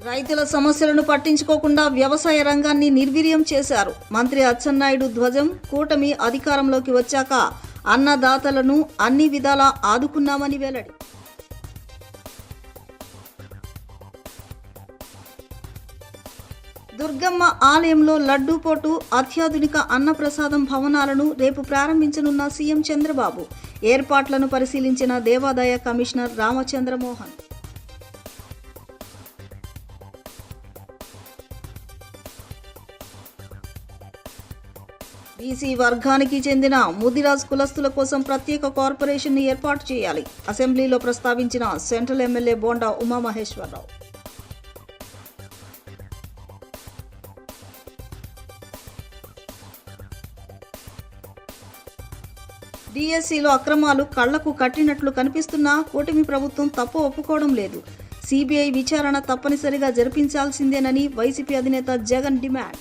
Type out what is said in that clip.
రైతుల సమస్యలను పట్టించుకోకుండా వ్యవసాయ రంగాన్ని నిర్వీర్యం చేశారు. మంత్రి అచ్చెన్నాయుడు ధ్వజం. కూటమి అధికారంలోకి వచ్చాక అన్నదాతలను అన్ని విధాలా ఆదుకున్నామని వెల్లడి. దుర్గమ్మ ఆలయంలో లడ్డూ పోటు, అత్యాధునిక అన్నప్రసాదం భవనాలను రేపు ప్రారంభించనున్న సీఎం చంద్రబాబు. ఏర్పాట్లను పరిశీలించిన దేవాదాయ కమిషనర్ రామచంద్రమోహన్. బీసీ వర్గానికి చెందిన ముదిరాజ్ కులస్తుల కోసం ప్రత్యేక కార్పొరేషన్ ఏర్పాటు చేయాలి. అసెంబ్లీలో ప్రస్తావించిన సెంట్రల్ ఎమ్మెల్యే బోండా ఉమామహేశ్వరరావు. డిఎస్సిలో అక్రమాలు కళ్లకు కట్టినట్లు కనిపిస్తున్నా కూటమి ప్రభుత్వం తప్పు ఒప్పుకోవడం లేదు. సిబిఐ విచారణ తప్పనిసరిగా జరిపించాల్సిందేనని వైసీపీ అధినేత జగన్ డిమాండ్.